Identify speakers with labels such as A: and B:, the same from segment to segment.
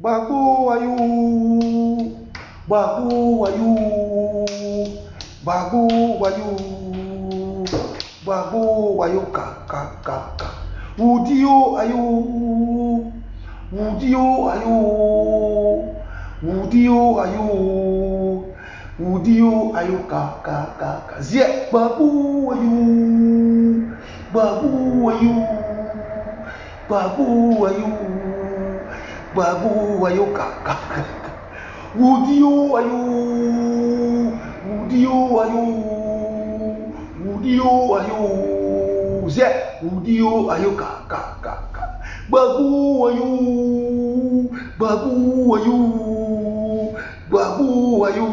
A: Babu wayu, babu wayu, babu wayu, babu wayu ka. Udio ayu, udio ayu, udio ayu, udio ayu ka. Zie babu wayu, babu wayu, babu wayu. Babu wayo ka. Udio ayo, udio ayo, udio ayo. Ze udio ayo ka. Babu wayo, babu wayo, babu wayo,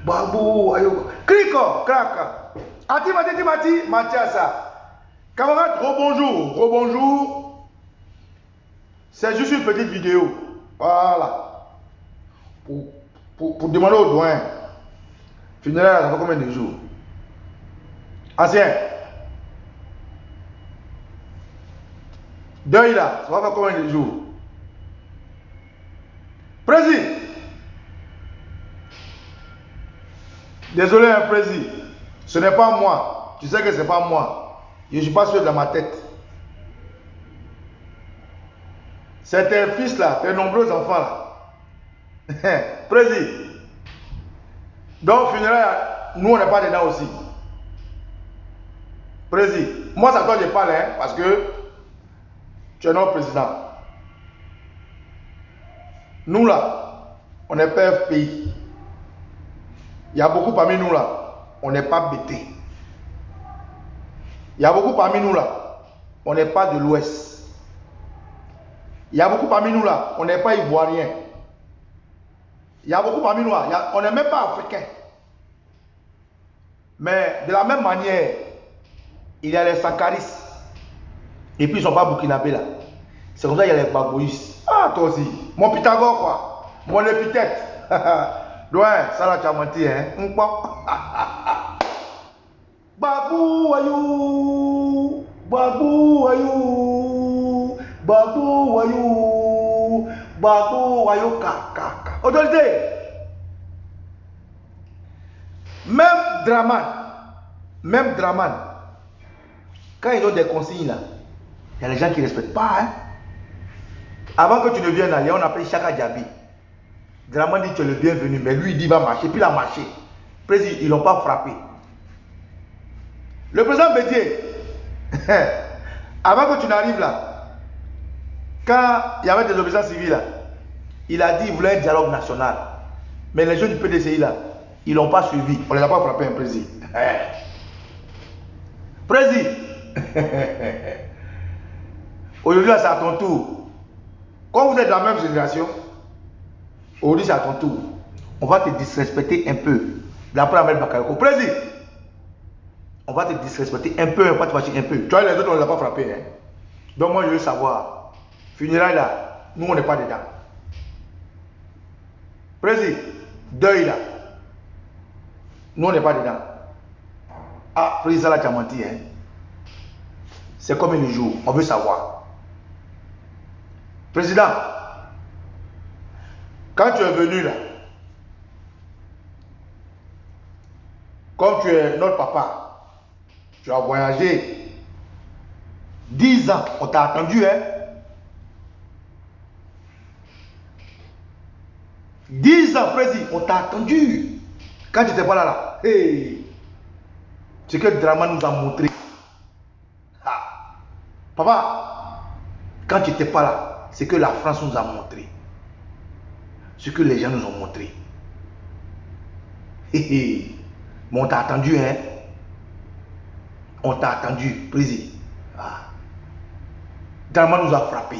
A: babu wayo. Kriko, kraka. Ati, Mathiasa. Camarade, rebonjour. C'est juste une petite vidéo. Voilà. Pour demander au doyen. Funéraire, ça fait combien de jours? Ancien. Deuil là, ça va faire combien de jours? Président. Désolé, hein, président. Ce n'est pas moi. Tu sais que ce n'est pas moi. Je ne suis pas sûr de ma tête. C'est tes fils là, tes nombreux enfants là. Président. Donc, funéraire, nous on n'est pas dedans aussi. Président. Moi, ça toi je parle, hein, parce que tu es notre président. Nous là, on n'est pas FPI. Il y a beaucoup parmi nous là, on n'est pas BT. Il y a beaucoup parmi nous là, on n'est pas de l'Ouest. Il y a beaucoup parmi nous là, on n'est pas ivoirien. Il y a beaucoup parmi nous là, on n'est même pas africain. Mais de la même manière, il y a les Sankaris. Et puis ils ne sont pas burkinabés là. C'est comme ça qu'il y a les Bagoïs. Ah, toi aussi. Mon Pythagore quoi. Mon épithète. Ouais, ça là tu as menti, hein. Babou ayou. Babou ayou. Babou ayou. Babou ayou ka. Autorité. Même Draman, quand ils ont des consignes là, il y a les gens qui ne respectent pas. Hein? Avant que tu ne viennes là, on appelle Chaka Djabi. Draman dit tu es le bienvenu, mais lui il dit il va marcher, puis il a marché. Président, ils ne l'ont pas frappé. Le président Bédier, avant que tu n'arrives là, quand il y avait des obéissances civiles là, il a dit qu'il voulait un dialogue national. Mais les gens du PDCI là, ils ne l'ont pas suivi. On ne les a pas frappé, un président. Président. Aujourd'hui, c'est à ton tour. Quand vous êtes de la même génération, aujourd'hui, c'est à ton tour. On va te disrespecter un peu. D'après Ahmed Bakayoko. Président. On va te disrespecter un peu, pas te fâcher un peu. Tu vois, les autres, on ne les a pas frappés. Hein? Donc, moi, je veux savoir. Funérailles là, nous, on n'est pas dedans. Président. Deuil là. Nous, on n'est pas dedans. Ah, président, là, tu as menti. Hein? C'est combien de jours? On veut savoir. Président, quand tu es venu là, comme tu es notre papa, tu as voyagé 10 ans, on t'a attendu. Hein? 10 ans, président, on t'a attendu. Quand tu n'étais pas là, hey, ce que Draman nous a montré. Ah. Papa, quand tu n'étais pas là, c'est que la France nous a montré. Ce que les gens nous ont montré. Mais on t'a attendu, hein? On t'a attendu, président. Ah. Draman nous a frappé.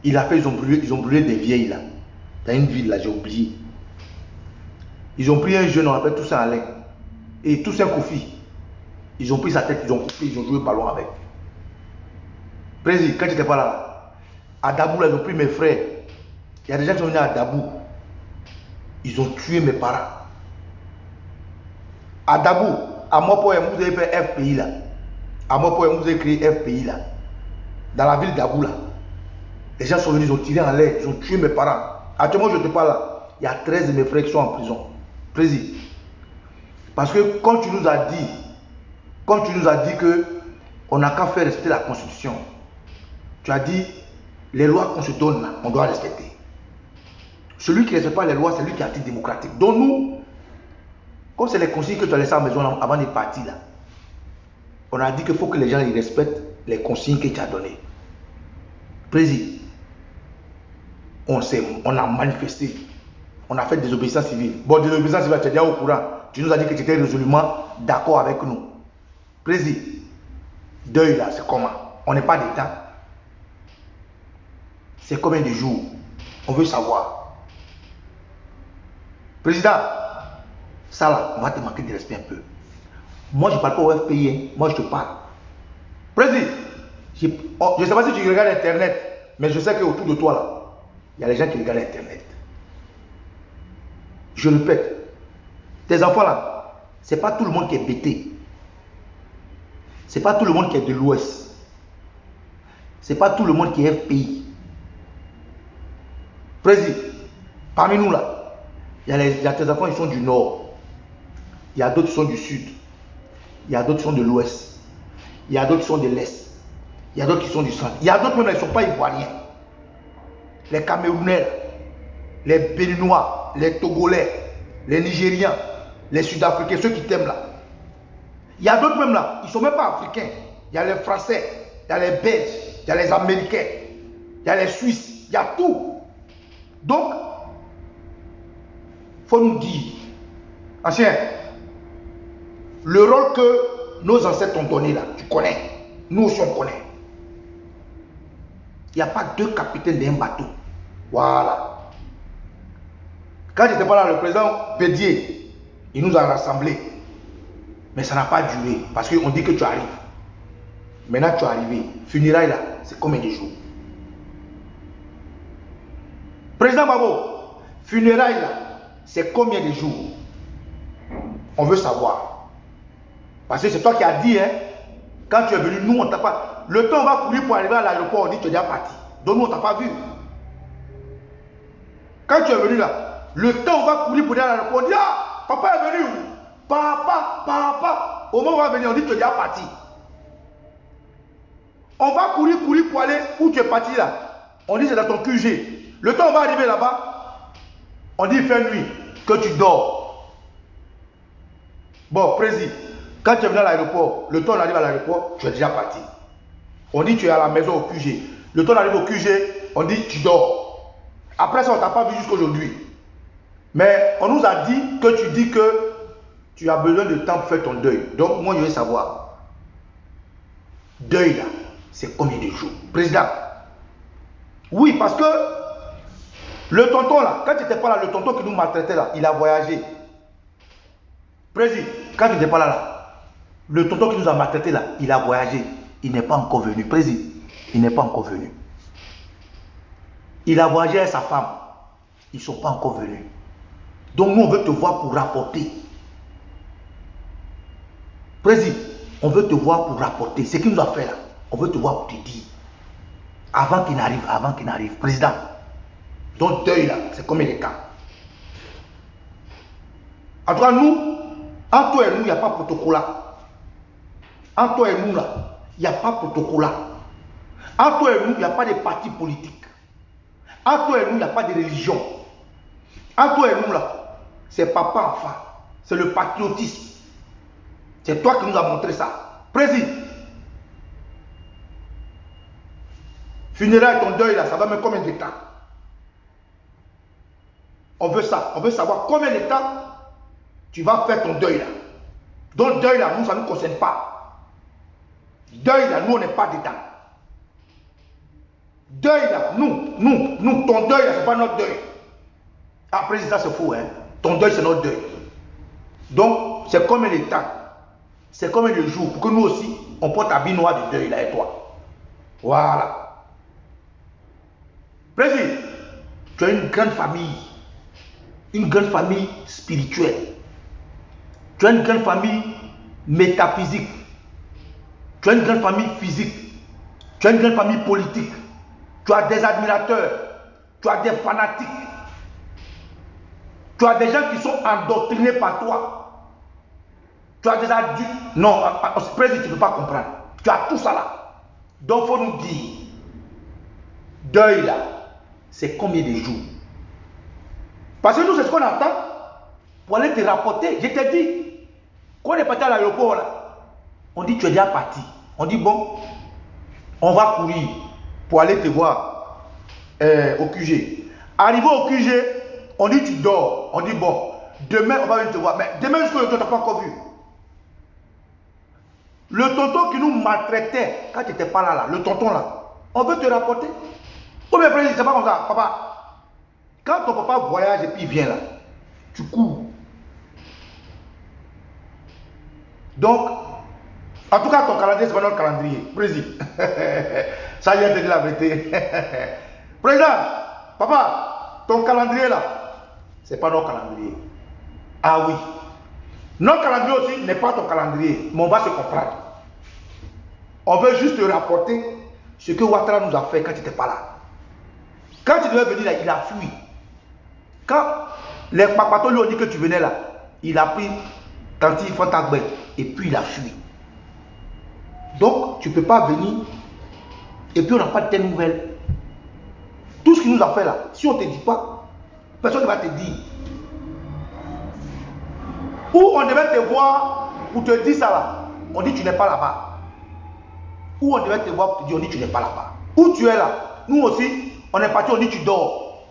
A: Il a fait, ils ont brûlé des vieilles là. Dans une ville là, j'ai oublié. Ils ont pris un jeune, on appelle Toussaint Alain. Et Toussaint Kofi. Ils ont pris sa tête, ils ont coupé, ils ont joué le ballon avec. Président, quand tu n'étais pas là, à Dabou, là, ils ont pris mes frères. Il y a des gens qui sont venus à Dabou. Ils ont tué mes parents. À Dabou, à Mopoem, vous avez fait FPI là. À Mopoem, vous avez créé FPI là. Dans la ville d'Abou là. Les gens sont venus, ils ont tiré en l'air, ils ont tué mes parents. Actuellement, je te parle là, il y a 13 de mes frères qui sont en prison. Président. Parce que quand tu nous as dit que on n'a qu'à faire respecter la Constitution, tu as dit, les lois qu'on se donne là, on doit respecter. Celui qui ne respecte pas les lois, c'est lui qui est antidémocratique. Donc nous, comme c'est les consignes que tu as laissées à la maison avant de partir là, on a dit qu'il faut que les gens ils respectent les consignes que tu as données. Président, on a manifesté, on a fait des obéissances civiles. Bon, des obéissances civiles, tu es déjà au courant. Tu nous as dit que tu étais résolument d'accord avec nous. Président, deuil là, c'est comment? On n'est pas dedans. C'est combien de jours? On veut savoir. Président, ça là, on va te manquer de respect un peu. Moi, je ne parle pas au FPI, hein. Moi, je te parle. Président, je ne sais pas si tu regardes Internet, mais je sais qu'autour de toi là, il y a les gens qui regardent Internet. Je répète, tes enfants là, ce n'est pas tout le monde qui est bêté. Ce n'est pas tout le monde qui est de l'Ouest. Ce n'est pas tout le monde qui est FPI. Président, parmi nous là, il y a tes enfants, ils sont du Nord. Il y a d'autres qui sont du Sud. Il y a d'autres qui sont de l'Ouest. Il y a d'autres qui sont de l'Est. Il y a d'autres qui sont du Centre. Il y a d'autres même qui ne sont pas ivoiriens. Les Camerounais, les Béninois, les Togolais, les Nigériens, les Sud-Africains, ceux qui t'aiment là. Il y a d'autres même là, ils ne sont même pas africains. Il y a les Français, il y a les Belges, il y a les Américains, il y a les Suisses, il y a tout. Donc, il faut nous dire, ancien, le rôle que nos ancêtres ont donné là, tu connais, nous aussi on connaît. Il n'y a pas deux capitaines d'un bateau. Voilà. Quand j'étais pas là, le président Bédier, il nous a rassemblés. Mais ça n'a pas duré. Parce qu'on dit que tu arrives. Maintenant tu es arrivé. Funérailles là, c'est combien de jours? Président Babo, funérailles là, c'est combien de jours? On veut savoir. Parce que c'est toi qui as dit, hein, quand tu es venu, nous on t'a pas. Le temps va courir pour arriver à l'aéroport, on dit que tu es déjà parti. Donc nous on t'a pas vu. Quand tu es venu là, le temps va courir pour aller à l'aéroport, on dit ah, papa est venu. Papa. Au moment où on va venir, on dit que tu es déjà parti. On va courir pour aller où tu es parti là. On dit c'est dans ton QG. Le temps on va arriver là-bas, on dit il fait nuit, que tu dors. Bon, président, quand tu es venu à l'aéroport, le temps on arrive à l'aéroport, tu es déjà parti. On dit tu es à la maison au QG. Le temps on arrive au QG, on dit tu dors. Après ça, on ne t'a pas vu jusqu'à aujourd'hui. Mais on nous a dit que tu dis que tu as besoin de temps pour faire ton deuil. Donc moi je veux savoir, deuil là, c'est combien de jours? Président, oui, parce que le tonton là, quand tu n'étais pas là, le tonton qui nous maltraitait là, il a voyagé. Président, quand tu n'étais pas là, le tonton qui nous a maltraité là, il a voyagé. Il n'est pas encore venu. Président, il n'est pas encore venu. Il a voyagé avec sa femme. Ils ne sont pas encore venus. Donc nous, on veut te voir pour rapporter. Président, on veut te voir pour rapporter. Ce qu'il nous a fait là, on veut te voir pour te dire. Avant qu'il n'arrive. Président, donc deuil là, c'est combien de temps? En tout cas, nous, entre toi et nous, il n'y a pas de protocole là. Entre toi et nous là, il n'y a pas de protocole là. Entre toi et nous, il n'y a pas de parti politique. Entre toi et nous, il n'y a pas de religion. Entre toi et nous là, c'est papa-enfant. C'est le patriotisme. C'est toi qui nous as montré ça. Président, funérailles, ton deuil là, ça va mettre combien de temps? On veut ça. On veut savoir combien de temps tu vas faire ton deuil là. Donc deuil là, nous, ça ne nous concerne pas. Deuil là, nous, on n'est pas dedans. Deuil là, nous, ton deuil là, c'est pas notre deuil. Ah, président, c'est faux, hein. Ton deuil, c'est notre deuil. Donc, c'est combien de temps? C'est combien de jours pour que nous aussi, on porte habit noir de deuil là et toi? Voilà. Président, tu as une grande famille spirituelle. Tu as une grande famille métaphysique. Tu as une grande famille physique. Tu as une grande famille politique. Tu as des admirateurs. Tu as des fanatiques. Tu as des gens qui sont endoctrinés par toi. Tu as des adultes. Non, président, tu ne peux pas comprendre. Tu as tout ça là. Donc, il faut nous dire, deuil là, c'est combien de jours? Parce que nous, c'est ce qu'on attend pour aller te rapporter. Je t'ai dit, quand on est parti à l'aéroport là, on dit tu es déjà parti. On dit bon, on va courir pour aller te voir au QG. Arrivé au QG, on dit tu dors. On dit bon, demain on va venir te voir. Mais demain jusqu'au jour, tu n'as pas encore vu. Le tonton qui nous maltraitait quand tu n'étais pas là, le tonton là, on veut te rapporter. Ou bien président, c'est pas comme ça, papa. Quand ton papa voyage et puis il vient là, tu cours. Donc, en tout cas, ton calendrier, c'est pas notre calendrier. Président. Ça, je vais te dire la vérité. Président, papa, ton calendrier là, c'est pas notre calendrier. Ah oui. Notre calendrier aussi n'est pas ton calendrier, mais on va se comprendre. On veut juste te rapporter ce que Ouattara nous a fait quand tu n'étais pas là. Quand tu devais venir là, il a fui. Quand les papatos lui ont dit que tu venais là, il a pris Tanti Fantagbe et puis il a fui. Donc, tu ne peux pas venir et puis on n'a pas de tes nouvelles. Tout ce qu'il nous a fait là, si on ne te dit pas, personne ne va te dire. Ou on devait te voir pour te dire ça là, on dit tu n'es pas là-bas. Ou on devait te voir pour te dire on dit tu n'es pas là-bas. Où tu es là, nous aussi, on est parti, on dit tu dors.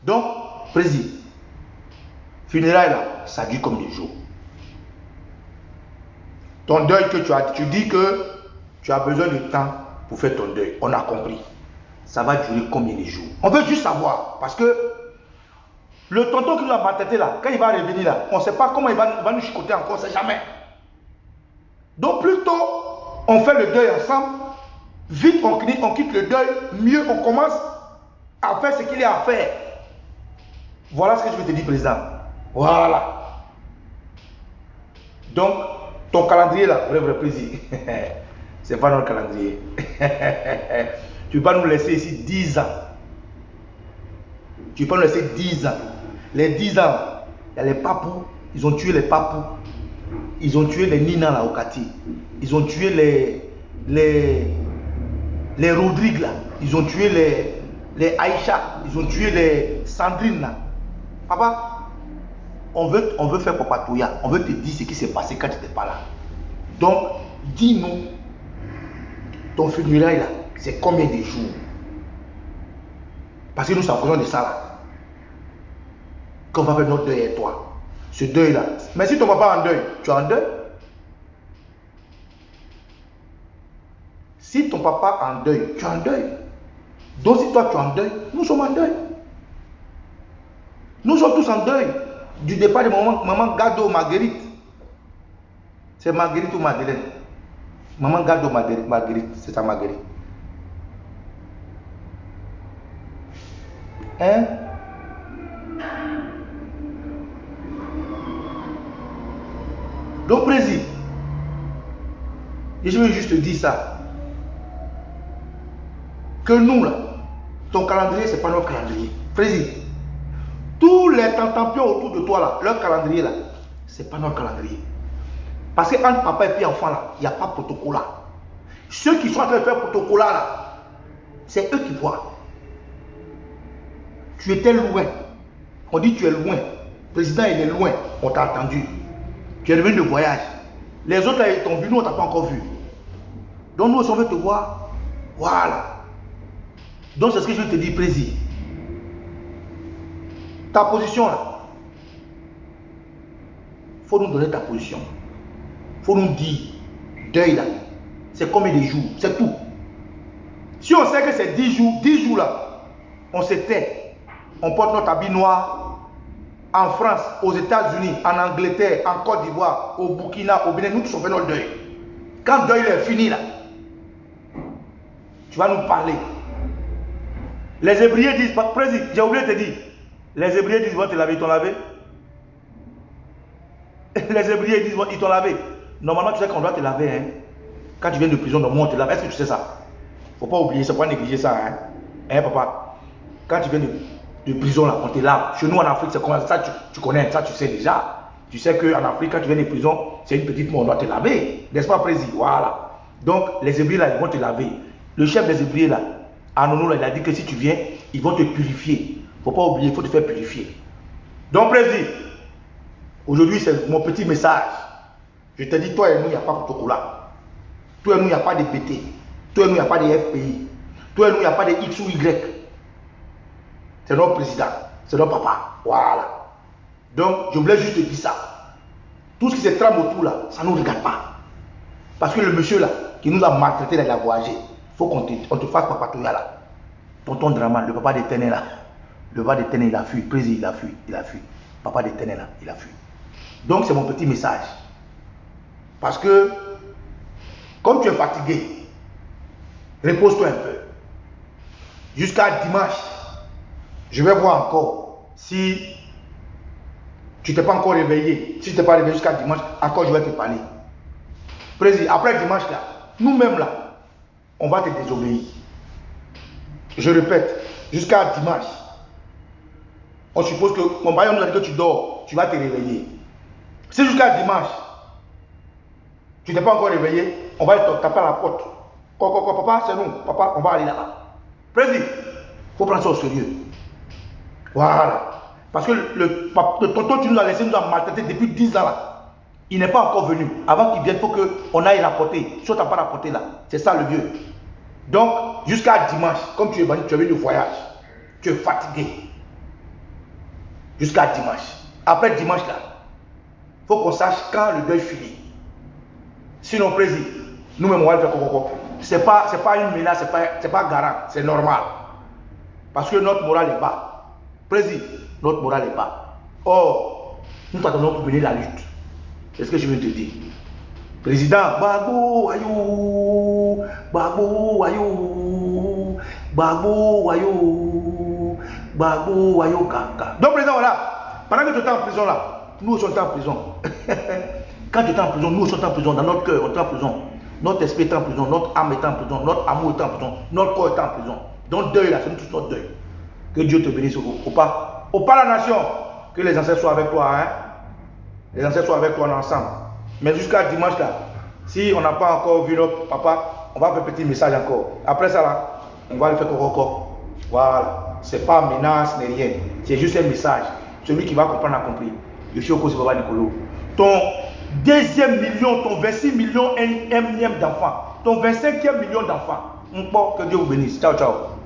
A: Donc, président, funérailles là, ça dure comme des jours. Ton deuil que tu dis que tu as besoin de temps pour faire ton deuil. On a compris. Ça va durer combien de jours? On veut juste savoir. Parce que le tonton qui nous a maltraité là, quand il va revenir là, on ne sait pas comment il va nous chicoter encore, on ne sait jamais. Donc plutôt, on fait le deuil ensemble. Vite, on quitte le deuil. Mieux, on commence à faire ce qu'il y a à faire. Voilà ce que je veux te dire, président. Voilà. Donc, ton calendrier là, vrai plaisir. C'est pas notre calendrier. Tu ne peux pas nous laisser ici 10 ans. Tu ne peux pas nous laisser 10 ans. Les 10 ans, il y a les papous. Ils ont tué les papous. Ils ont tué les Nina là au Kati. Ils ont tué les Rodrigue là. Ils ont tué les Aïcha. Ils ont tué les Sandrine là. Papa, on veut faire Papatouya. On veut te dire ce qui s'est passé quand tu n'étais pas là. Donc, dis-nous, ton funérail là, c'est combien de jours? Parce que nous savons de ça là. Qu'on va faire notre deuil et toi. Ce deuil là. Mais si ton papa est en deuil, tu es en deuil. Si ton papa est en deuil, tu es en deuil. Donc si toi tu es en deuil, nous sommes en deuil. Nous sommes tous en deuil. Du départ de maman Gado Marguerite. C'est Marguerite ou Madeleine? Maman Gado Marguerite, c'est ça Marguerite. Hein? Donc président, je veux juste te dire ça. Que nous là, ton calendrier c'est pas notre calendrier. Président, tous les tantampions autour de toi là, leur calendrier là, c'est pas notre calendrier. Parce que entre papa et puis enfant là, il n'y a pas de protocole là. Ceux qui sont en train de faire protocole là, c'est eux qui voient. Tu étais loin. On dit tu es loin. Le président il est loin. On t'a attendu. Tu es revenu de voyage. Les autres là, ils t'ont vu, nous on t'a pas encore vu. Donc nous aussi on veut te voir. Voilà. Donc c'est ce que je veux te dire, président. Ta position là, il faut nous donner ta position. Il faut nous dire, deuil là, c'est combien de jours? C'est tout. Si on sait que c'est 10 jours là, on se tait. On porte notre habit noir en France, aux États-Unis, en Angleterre, en Côte d'Ivoire, au Burkina, au Bénin, nous tous on fait notre deuil. Quand le deuil est fini là, tu vas nous parler. Les Hébrieux disent, président, j'ai oublié de te dire, les Hébrieux disent, ils te laver, ils t'ont lavé. Les Hébrieux disent, ils t'ont lavé. Normalement, tu sais qu'on doit te laver. Hein. Quand tu viens de prison, normalement, on te lave. Est-ce que tu sais ça? Faut pas oublier, c'est pas négliger ça. Hein, papa? Quand tu viens de prison, là, on te lave. Chez nous, en Afrique, c'est comme ça, tu connais, ça, tu sais déjà. Tu sais qu'en Afrique, quand tu viens de prison, c'est une petite mort, on doit te laver. N'est-ce pas, président? Voilà. Donc, les hébreux, là, ils vont te laver. Le chef des hébreux, là, Anono, là, il a dit que si tu viens, ils vont te purifier. Faut pas oublier, il faut te faire purifier. Donc, président, aujourd'hui, c'est mon petit message. Je te dis, toi et nous, il n'y a pas de protocole. Toi et nous, il n'y a pas de BT. Toi et nous, il n'y a pas de FPI. Toi et nous, il n'y a pas de X ou Y. C'est notre président. C'est notre papa. Voilà. Donc, je voulais juste te dire ça. Tout ce qui se trame autour là, ça ne nous regarde pas. Parce que le monsieur là, qui nous a maltraité, là, il a voyagé. Il faut qu'on te fasse papatouilla là. Tonton Draman, le papa de Téné là. Le papa de Téné, il a fui. Président, il a fui. Il a fui. Papa de Téné là, il a fui. Donc, c'est mon petit message. Parce que, comme tu es fatigué, repose-toi un peu. Jusqu'à dimanche, je vais voir encore si tu t'es pas encore réveillé. Si tu t'es pas réveillé jusqu'à dimanche, encore je vais te parler. Président, après dimanche là, nous-mêmes là, on va te désobéir. Je répète, jusqu'à dimanche, on suppose que mon père nous a dit que tu dors, tu vas te réveiller. Si jusqu'à dimanche, tu n'es pas encore réveillé, on va te taper à la porte. Papa, c'est nous. Papa, on va aller là-bas. Président, il faut prendre ça au sérieux. Voilà. Parce que le tonton, tu nous as laissé, nous a maltraité depuis 10 ans là. Il n'est pas encore venu. Avant qu'il vienne, il faut qu'on aille rapporter. Si on t'a pas rapporté là, c'est ça le vieux. Donc, jusqu'à dimanche, comme tu es venu au voyage, tu es fatigué. Jusqu'à dimanche. Après dimanche là, il faut qu'on sache quand le deuil finit. Sinon, président, nous-mêmes, on va le faire coco. C'est pas une menace, c'est pas garant, c'est normal. Parce que notre morale est bas. Président, notre morale est bas. Or, nous t'attendons pour mener la lutte. C'est ce que je veux te dire. Président, Gbagbo, ayou, Gbagbo, ayou, Gbagbo, ayou, Gbagbo, ayou, kaka. Donc, président, voilà, pendant que tu es en prison là, nous aussi on est en prison. Quand tu es en prison, nous aussi on est en prison, dans notre cœur, on est en prison. Notre esprit est en prison, notre âme est en prison, notre amour est en prison, notre corps est en prison. Donc, deuil là, c'est nous tous notre deuil. Que Dieu te bénisse au pas la nation. Que les ancêtres soient avec toi, hein. Les ancêtres soient avec toi ensemble. Mais jusqu'à dimanche là, si on n'a pas encore vu notre papa, on va faire un petit message encore. Après ça là, on va le faire encore. Voilà. C'est pas menace ni rien. C'est juste un message. Celui qui va comprendre a compris. Je suis au cause de Papa Nicolo. Ton deuxième million, ton 26 millions, 1e d'enfants, ton 25e million d'enfants. Que Dieu vous bénisse. Ciao, ciao.